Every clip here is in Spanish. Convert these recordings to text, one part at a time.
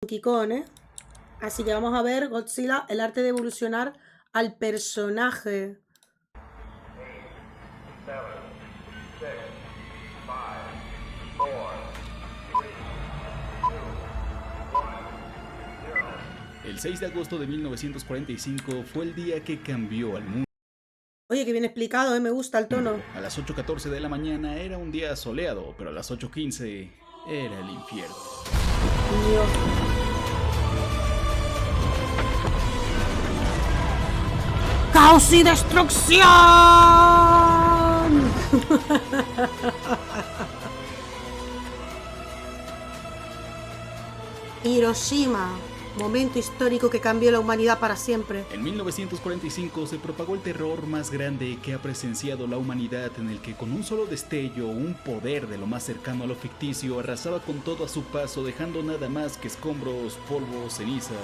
Kikón, ¿eh? Así que vamos a ver Godzilla, el arte de evolucionar al personaje. El 6 de agosto de 1945 fue el día que cambió al mundo. Oye, que bien explicado, ¿eh? Me gusta el tono. A las 8:14 de la mañana era un día soleado, pero a las 8:15 era el infierno. Dios. ¡Caos y destrucción! Hiroshima. Momento histórico que cambió la humanidad para siempre. En 1945 se propagó el terror más grande que ha presenciado la humanidad, en el que con un solo destello, un poder de lo más cercano a lo ficticio arrasaba con todo a su paso, dejando nada más que escombros, polvo, cenizas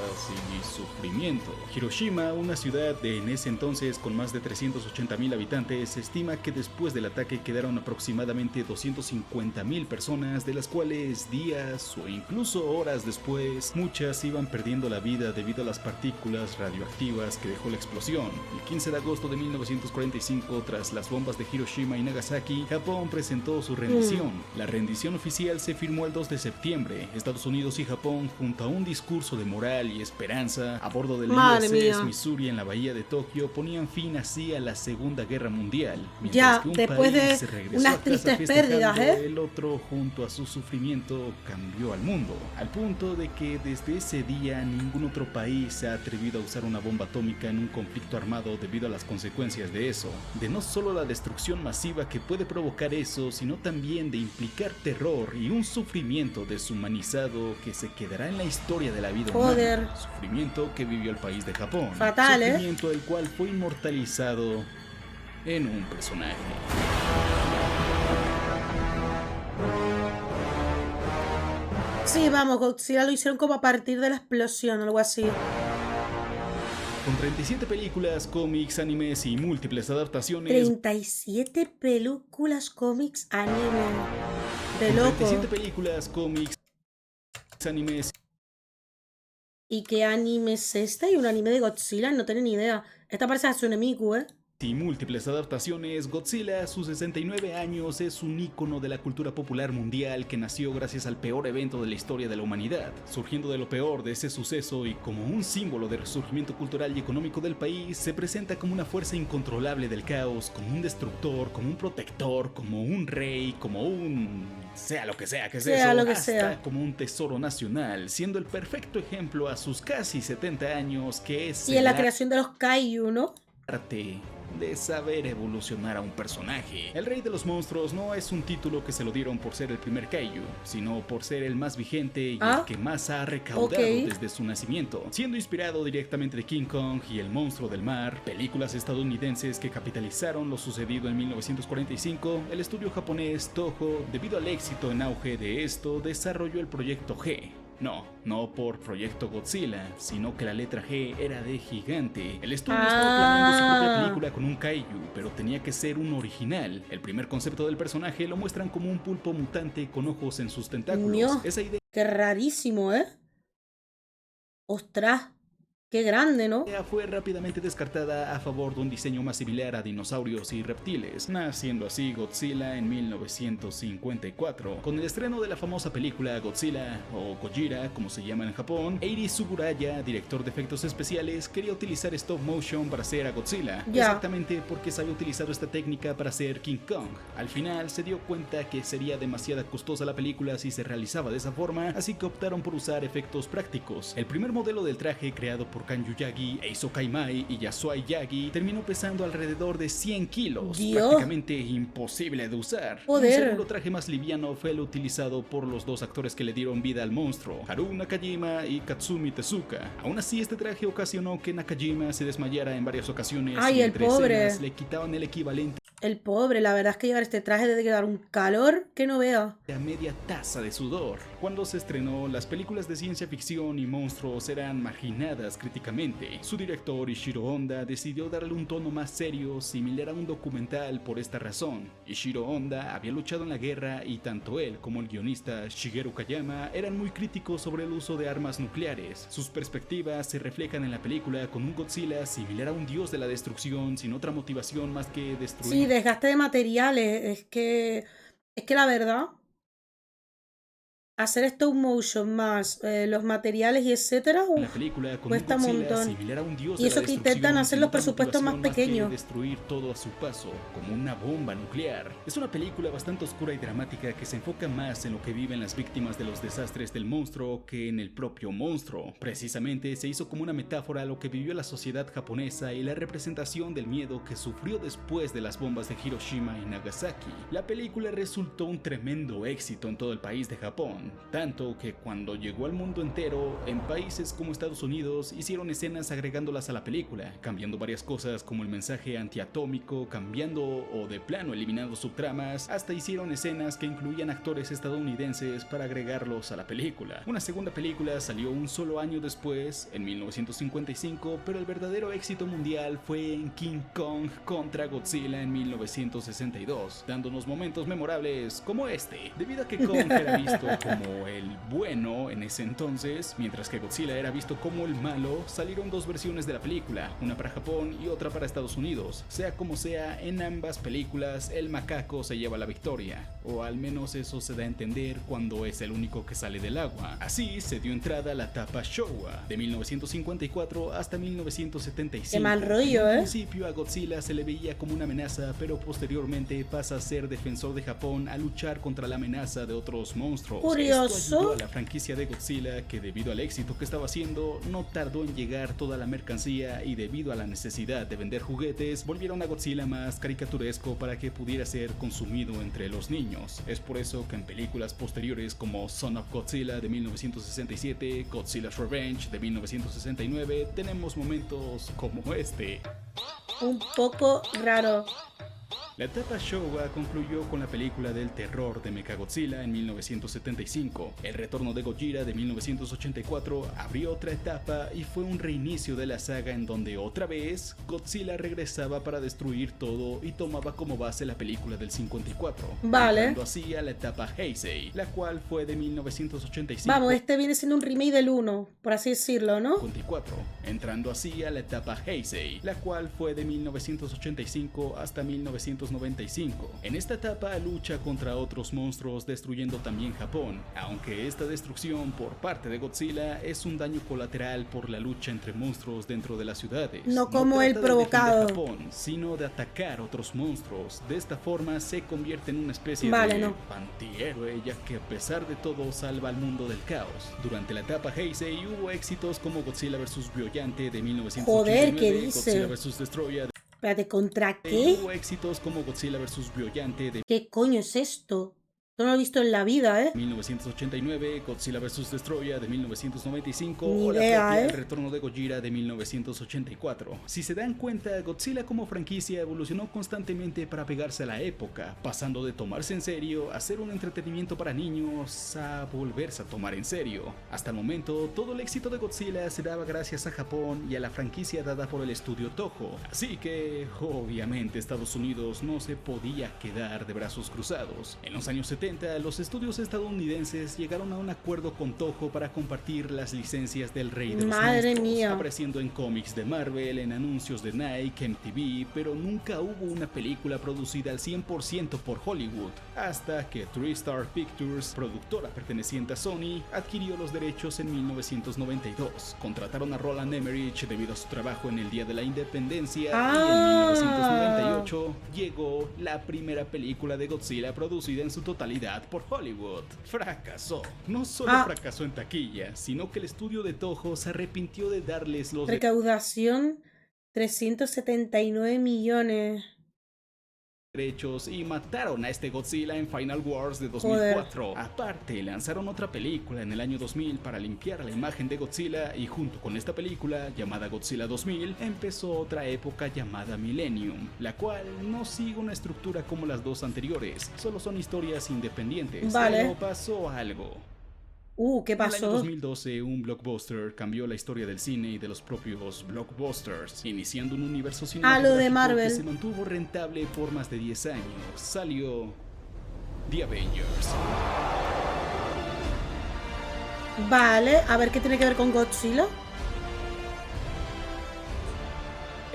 y sufrimiento. Hiroshima, una ciudad de en ese entonces con más de 380,000 habitantes, se estima que después del ataque quedaron aproximadamente 250,000 personas, de las cuales días o incluso horas después, muchas iban perdiendo la vida debido a las partículas radioactivas que dejó la explosión. El 15 de agosto de 1945, tras las bombas de Hiroshima y Nagasaki, Japón presentó su rendición. La rendición oficial se firmó el 2 de septiembre. Estados Unidos y Japón, junto a un discurso de moral y esperanza, a bordo del USS Missouri en la bahía de Tokio, ponían fin así a la Segunda Guerra Mundial. Ya, que después de unas tristes pérdidas, el otro, junto a su sufrimiento, cambió al mundo. Al punto de que desde ese día ningún otro país se ha atrevido a usar una bomba atómica en un conflicto armado debido a las consecuencias de eso. De no solo la destrucción masiva que puede provocar eso, sino también de implicar terror y un sufrimiento deshumanizado que se quedará en la historia de la vida humana. Sufrimiento que vivió el país de Japón. Fatal, sufrimiento el cual fue inmortalizado en un personaje. Sí, vamos, Godzilla lo hicieron como a partir de la explosión, algo así. Con 37 películas, cómics, animes y múltiples adaptaciones. 37 películas, cómics, anime. De loco. 37 películas, cómics, animes. ¿Y qué anime es este? ¿Y un anime de Godzilla? No tengo ni idea. Esta parece Hatsune Miku, ¿eh? Y múltiples adaptaciones, Godzilla a sus 69 años es un ícono de la cultura popular mundial que nació gracias al peor evento de la historia de la humanidad. Surgiendo de lo peor de ese suceso y como un símbolo de resurgimiento cultural y económico del país, se presenta como una fuerza incontrolable del caos, como un destructor, como un protector, como un rey, como un... sea lo que sea que sea eso, lo que hasta sea. como un tesoro nacional, siendo el perfecto ejemplo a sus casi 70 años que es... Y en la creación de los Kaiju, ¿no? Arte de saber evolucionar a un personaje. El Rey de los Monstruos no es un título que se lo dieron por ser el primer kaiju, sino por ser el más vigente y el que más ha recaudado desde su nacimiento, siendo inspirado directamente de King Kong y el Monstruo del Mar, películas estadounidenses que capitalizaron lo sucedido en 1945. El estudio japonés Toho, debido al éxito en auge de esto, desarrolló el proyecto G. No por Proyecto Godzilla, sino que la letra G era de gigante. El estudio estaba planeando su propia película con un kaiju, pero tenía que ser un original. El primer concepto del personaje lo muestran como un pulpo mutante con ojos en sus tentáculos. Esa idea... Qué rarísimo, ¿eh? Ostras. Qué grande, ¿no? Fue rápidamente descartada a favor de un diseño más similar a dinosaurios y reptiles, naciendo así Godzilla en 1954. Con el estreno de la famosa película Godzilla, o Gojira, como se llama en Japón, Eiji Tsuburaya, director de efectos especiales, quería utilizar stop motion para hacer a Godzilla, exactamente porque se había utilizado esta técnica para hacer King Kong. Al final se dio cuenta que sería demasiado costosa la película si se realizaba de esa forma, así que optaron por usar efectos prácticos. El primer modelo del traje, creado por Kanyu Yagi, Eizo Kaimai y Yasuai Yagi, terminó pesando alrededor de 100 kilos, prácticamente imposible de usar. Un segundo traje más liviano fue el utilizado por los dos actores que le dieron vida al monstruo, Haru Nakajima y Katsumi Tezuka. Aún así, este traje ocasionó que Nakajima se desmayara en varias ocasiones y entre escenas le quitaban el equivalente El pobre, la verdad es que llevar este traje debe dar un calor que no vea. A media taza de sudor. Cuando se estrenó, las películas de ciencia ficción y monstruos eran marginadas críticamente. Su director Ishiro Honda decidió darle un tono más serio, similar a un documental por esta razón. Ishiro Honda había luchado en la guerra y tanto él como el guionista Shigeru Kayama eran muy críticos sobre el uso de armas nucleares. Sus perspectivas se reflejan en la película con un Godzilla similar a un dios de la destrucción sin otra motivación más que destruir. Sí, desgaste de materiales. Es que la verdad, hacer stop motion más los materiales y etcétera, La película con un cuesta un Godzilla montón. similar a un dios Y de la eso que intentan destrucción hacer sin los otra presupuestos más motivación más que pequeños. destruir todo a su paso, como una bomba nuclear. Es una película bastante oscura y dramática que se enfoca más en lo que viven las víctimas de los desastres del monstruo que en el propio monstruo. Precisamente se hizo como una metáfora a lo que vivió la sociedad japonesa y la representación del miedo que sufrió después de las bombas de Hiroshima y Nagasaki. La película resultó un tremendo éxito en todo el país de Japón, tanto que cuando llegó al mundo entero, en países como Estados Unidos hicieron escenas agregándolas a la película, cambiando varias cosas como el mensaje antiatómico, cambiando o de plano eliminando subtramas, hasta hicieron escenas que incluían actores estadounidenses para agregarlos a la película. Una segunda película salió un solo año después, en 1955, pero el verdadero éxito mundial fue en King Kong contra Godzilla en 1962, dándonos momentos memorables como este, debido a que Kong era visto como el bueno en ese entonces, mientras que Godzilla era visto como el malo. Salieron dos versiones de la película, una para Japón y otra para Estados Unidos. Sea como sea, en ambas películas el macaco se lleva la victoria, o al menos eso se da a entender cuando es el único que sale del agua. Así se dio entrada a la etapa Showa, de 1954 hasta 1975. Qué mal rollo, En un ¿eh? principio a Godzilla se le veía como una amenaza, pero posteriormente pasa a ser defensor de Japón a luchar contra la amenaza de otros monstruos. Curioso. Esto ayudó a la franquicia de Godzilla, que debido al éxito que estaba haciendo, no tardó en llegar toda la mercancía, y debido a la necesidad de vender juguetes, volvieron a Godzilla más caricaturesco para que pudiera ser consumido entre los niños. Es por eso que en películas posteriores como Son of Godzilla de 1967, Godzilla's Revenge de 1969, tenemos momentos como este. Un poco raro. La etapa Showa concluyó con la película del terror de Mechagodzilla en 1975. El retorno de Gojira de 1984 abrió otra etapa y fue un reinicio de la saga en donde otra vez Godzilla regresaba para destruir todo y tomaba como base la película del 54. Vale. Entrando así a la etapa Heisei, la cual fue de 1985. Vamos, este viene siendo un remake del 1, por así decirlo, ¿no? 54, entrando así a la etapa Heisei, la cual fue de 1985 hasta 1995. En esta etapa lucha contra otros monstruos, destruyendo también Japón, aunque esta destrucción por parte de Godzilla es un daño colateral por la lucha entre monstruos dentro de las ciudades. No como trata el de provocado. defender Japón, sino de atacar otros monstruos. De esta forma se convierte en una especie Vale, de no. antihéroe, ya que a pesar de todo salva al mundo del caos. Durante la etapa Heisei hubo éxitos como Godzilla vs. Biollante de 1989, Joder, ¿qué dice? Godzilla vs. Destroyer. Espérate, ¿contra qué? Hubo éxitos como Godzilla vs. Biollante de ¿Qué coño es esto? No lo he visto en la vida, ¿eh? 1989, Godzilla vs. Destroyer de 1995 Ni o la idea, propia ¿eh? El retorno de Gojira de 1984. Si se dan cuenta, Godzilla como franquicia evolucionó constantemente para pegarse a la época, pasando de tomarse en serio a ser un entretenimiento para niños a volverse a tomar en serio. Hasta el momento, todo el éxito de Godzilla se daba gracias a Japón y a la franquicia dada por el estudio Toho. Así que, obviamente, Estados Unidos no se podía quedar de brazos cruzados. En los años 70, los estudios estadounidenses llegaron a un acuerdo con Toho para compartir las licencias del Rey de los Madre Monstruos, mía. apareciendo en cómics de Marvel, en anuncios de Nike, MTV, pero nunca hubo una película producida al 100% por Hollywood, hasta que TriStar Pictures, productora perteneciente a Sony, adquirió los derechos en 1992. Contrataron a Roland Emmerich debido a su trabajo en el Día de la Independencia y en 1998 llegó la primera película de Godzilla producida en su totalidad por Hollywood. Fracasó. No solo fracasó en taquilla, sino que el estudio de Toho se arrepintió de darles los Recaudación 379 millones. derechos y mataron a este Godzilla en Final Wars de Joder. 2004. Aparte, lanzaron otra película en el año 2000 para limpiar la imagen de Godzilla y junto con esta película, llamada Godzilla 2000, empezó otra época llamada Millennium, la cual no sigue una estructura como las dos anteriores, solo son historias independientes. Vale. Pero pasó algo. ¿Qué En el año pasó? 2012, un blockbuster cambió la historia del cine y de los propios blockbusters, iniciando un universo Lo cinematográfico de Marvel. que se mantuvo rentable por más de 10 años. Salió The Avengers. Vale, a ver qué tiene que ver con Godzilla.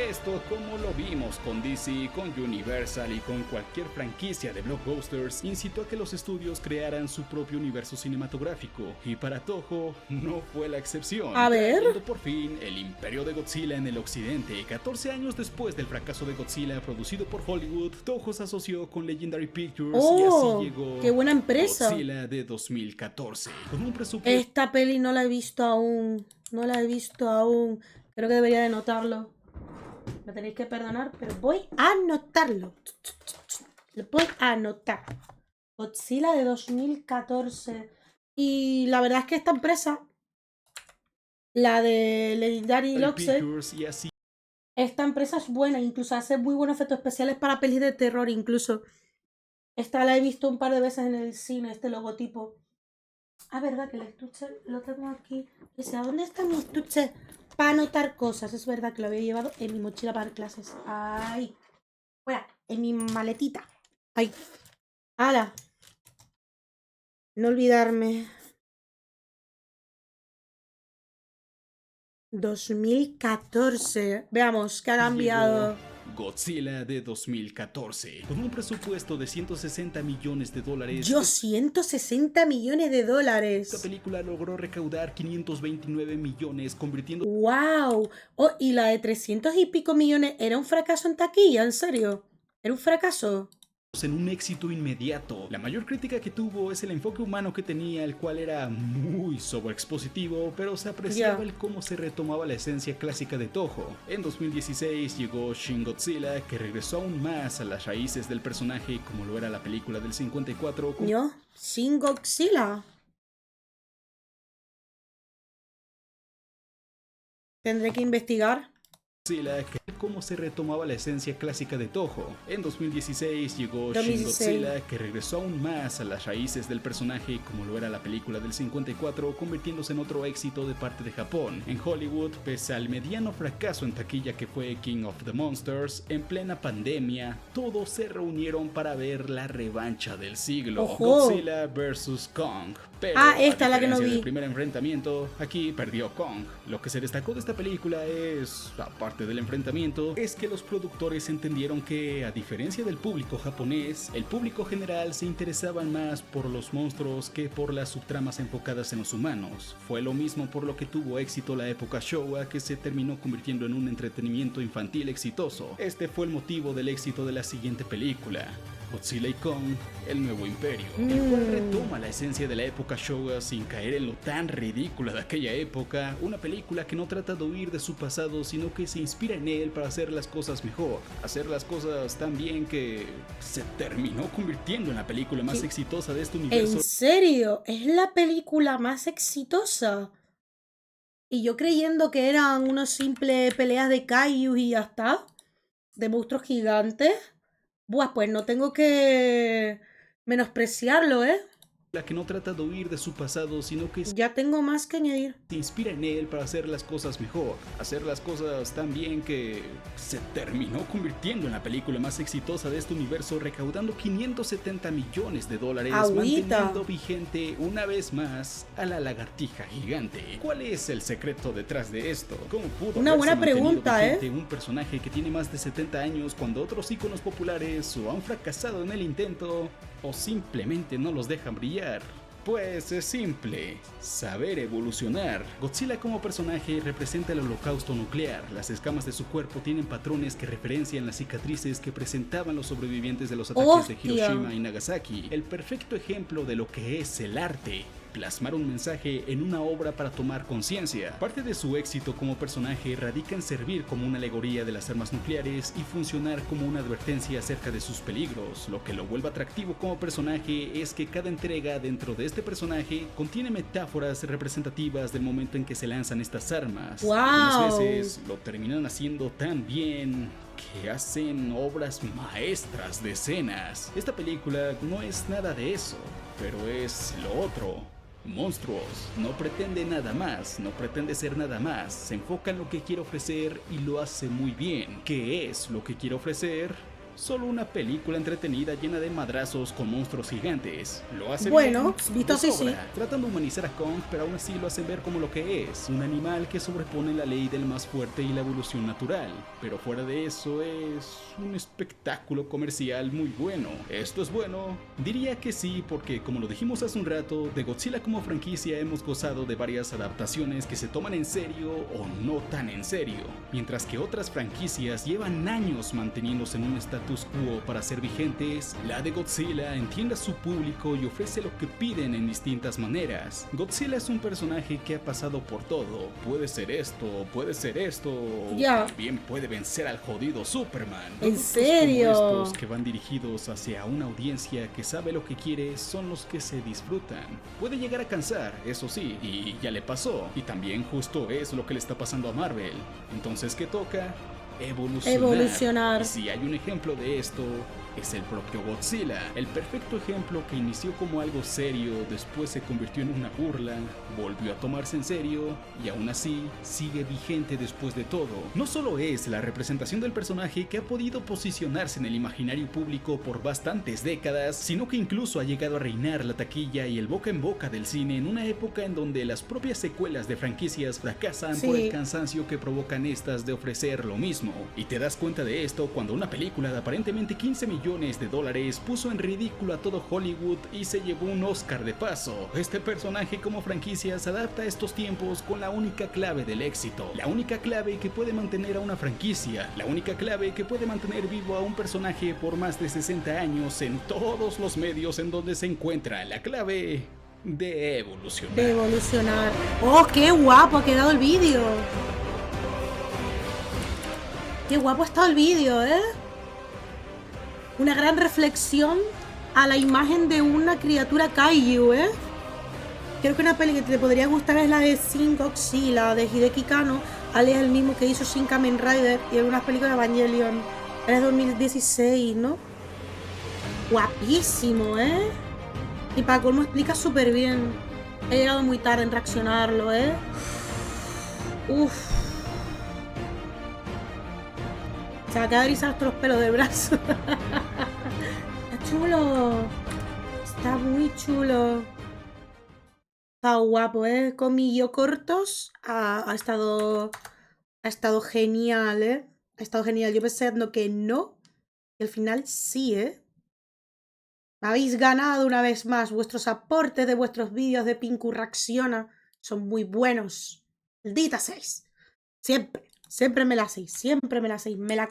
Esto, como lo vimos con DC, con Universal y con cualquier franquicia de blockbusters, incitó a que los estudios crearan su propio universo cinematográfico, y para Toho no fue la excepción. A ver. Trayendo por fin el imperio de Godzilla en el occidente. 14 años después del fracaso de Godzilla producido por Hollywood, Toho se asoció con Legendary Pictures y así llegó ¡Qué buena empresa! Godzilla de 2014, con un presupuesto Esta peli no la he visto aún. No la he visto aún. Creo que debería de notarlo. Me tenéis que perdonar, pero voy a anotarlo. Lo voy a anotar. Godzilla de 2014. Y la verdad es que esta empresa, la de Legendary Loxer, Pictures y así esta empresa es buena. Incluso hace muy buenos efectos especiales para pelis de terror. Incluso esta la he visto un par de veces en el cine, este logotipo. Ah, verdad que el estuche lo tengo aquí. O sea, ¿dónde está mi estuche para anotar cosas? Es verdad que lo había llevado en mi mochila para clases. Ahí. Fuera, en mi maletita. Ahí. ¡Hala! No olvidarme. 2014. Veamos qué ha cambiado. llegó Godzilla de 2014, con un presupuesto de 160 millones de dólares. Yo, 160 millones de Esta dólares. película logró recaudar 529 millones, convirtiéndose ¡Wow! Oh, y la de 300 y pico millones era un fracaso en taquilla, ¿en serio? ¿Era un fracaso? en un éxito inmediato. La mayor crítica que tuvo es el enfoque humano que tenía, el cual era muy sobreexpositivo, pero se apreciaba el cómo se retomaba la esencia clásica de Toho. En 2016 llegó Shin Godzilla, que regresó aún más a las raíces del personaje, como lo era la película del 54. ¿Yo? Shin Godzilla. Tendré que investigar. Godzilla, que cómo se retomaba la esencia clásica de Toho. En 2016 llegó 2016. Shin Godzilla, que regresó aún más a las raíces del personaje, como lo era la película del 54, convirtiéndose en otro éxito de parte de Japón. En Hollywood, pese al mediano fracaso en taquilla que fue King of the Monsters, en plena pandemia, todos se reunieron para ver la revancha del siglo. ¡Ojo! Godzilla vs. Kong. Pero, Esta a es la que no diferencia vi. del primer enfrentamiento, aquí perdió Kong. Lo que se destacó de esta película es, aparte del enfrentamiento, es que los productores entendieron que, a diferencia del público japonés, el público general se interesaba más por los monstruos que por las subtramas enfocadas en los humanos. Fue lo mismo por lo que tuvo éxito la época Showa, que se terminó convirtiendo en un entretenimiento infantil exitoso. Este fue el motivo del éxito de la siguiente película, Godzilla y Kong, el nuevo imperio, el cual retoma la esencia de la época Showa sin caer en lo tan ridícula de aquella época. Una película que no trata de huir de su pasado, sino que se inspira en él para hacer las cosas mejor, hacer las cosas tan bien que se terminó convirtiendo en la película más exitosa de este universo. ¿En serio? ¿Es la película más exitosa? Y yo creyendo que eran unas simples peleas de kaiju y ya está. De monstruos gigantes. Buah, pues no tengo que menospreciarlo, ¿eh? La que no trata de huir de su pasado, sino que Ya tengo más que añadir. se inspira en él para hacer las cosas mejor, hacer las cosas tan bien que se terminó convirtiendo en la película más exitosa de este universo, recaudando 570 millones de dólares, Agüita. manteniendo vigente una vez más a la lagartija gigante. ¿Cuál es el secreto detrás de esto? ¿Cómo pudo Una haberse buena mantenido pregunta, vigente un personaje que tiene más de 70 años cuando otros íconos populares o han fracasado en el intento o simplemente no los dejan brillar? Pues es simple, saber evolucionar. Godzilla como personaje representa el holocausto nuclear. Las escamas de su cuerpo tienen patrones que referencian las cicatrices que presentaban los sobrevivientes de los ataques de ¡Hostia! Hiroshima y Nagasaki. El perfecto ejemplo de lo que es el arte plasmar un mensaje en una obra para tomar conciencia. Parte de su éxito como personaje radica en servir como una alegoría de las armas nucleares y funcionar como una advertencia acerca de sus peligros. Lo que lo vuelve atractivo como personaje es que cada entrega dentro de este personaje contiene metáforas representativas del momento en que se lanzan estas armas. ¡Wow! Algunas veces lo terminan haciendo tan bien que hacen obras maestras de escenas. Esta película no es nada de eso, pero es lo otro. Monstruos no pretende nada más, no pretende ser nada más, se enfoca en lo que quiere ofrecer y lo hace muy bien. ¿Qué es lo que quiere ofrecer? Solo una película entretenida llena de madrazos con monstruos gigantes. Lo hace bueno, bien, visto de así, sobra. sí. Tratan de humanizar a Kong, pero aún así lo hacen ver como lo que es, un animal que sobrepone la ley del más fuerte y la evolución natural. Pero fuera de eso es un espectáculo comercial muy bueno. ¿Esto es bueno? Diría que sí, porque como lo dijimos hace un rato, de Godzilla como franquicia hemos gozado de varias adaptaciones que se toman en serio o no tan en serio, mientras que otras franquicias llevan años manteniéndose en un status quo para ser vigentes. La de Godzilla entiende a su público y ofrece lo que piden en distintas maneras. Godzilla es un personaje que ha pasado por todo. Puede ser esto, Ya. también puede vencer al jodido Superman. ¿En Productos serio? como estos que van dirigidos hacia una audiencia que sabe lo que quiere son los que se disfrutan. Puede llegar a cansar, eso sí, y ya le pasó. Y también justo es lo que le está pasando a Marvel. Entonces, ¿qué toca? Evolucionar. Y si hay un ejemplo de esto, es el propio Godzilla. El perfecto ejemplo que inició como algo serio, después se convirtió en una burla, volvió a tomarse en serio y aún así sigue vigente después de todo. No solo es la representación del personaje que ha podido posicionarse en el imaginario público por bastantes décadas, sino que incluso ha llegado a reinar la taquilla y el boca en boca del cine en una época en donde las propias secuelas de franquicias fracasan por el cansancio que provocan estas de ofrecer lo mismo. Y te das cuenta de esto cuando una película de aparentemente 15 millones de dólares puso en ridículo a todo Hollywood y se llevó un Oscar de paso. Este personaje como franquicia se adapta a estos tiempos con la única clave del éxito, la única clave que puede mantener a una franquicia, la única clave que puede mantener vivo a un personaje por más de 60 años en todos los medios en donde se encuentra, la clave de evolucionar. De evolucionar. ¡Oh, qué guapo ha quedado el vídeo! ¡Qué guapo ha estado el vídeo, eh! Una gran reflexión a la imagen de una criatura kaiju, ¿eh? Creo que una peli que te podría gustar es la de Shin Godzilla, de Hideki Kano, alias el mismo que hizo Shin Kamen Rider y algunas películas de Evangelion. Era 2016, ¿no? Guapísimo, ¿eh? Y para colmo explica súper bien. He llegado muy tarde en reaccionarlo, ¿eh? Uf. Se va a quedar erizados todos los pelos del brazo. Está chulo. Está muy chulo. Está guapo, ¿eh? Comillo cortos. Ha estado genial, ¿eh? Ha estado genial. Yo pensando que no. Y al final sí, ¿eh? Me habéis ganado una vez más. Vuestros aportes de vuestros vídeos de Pinku Reacciona son muy buenos. Maldita seis. Siempre me la hacéis. Siempre me la hacéis. Me la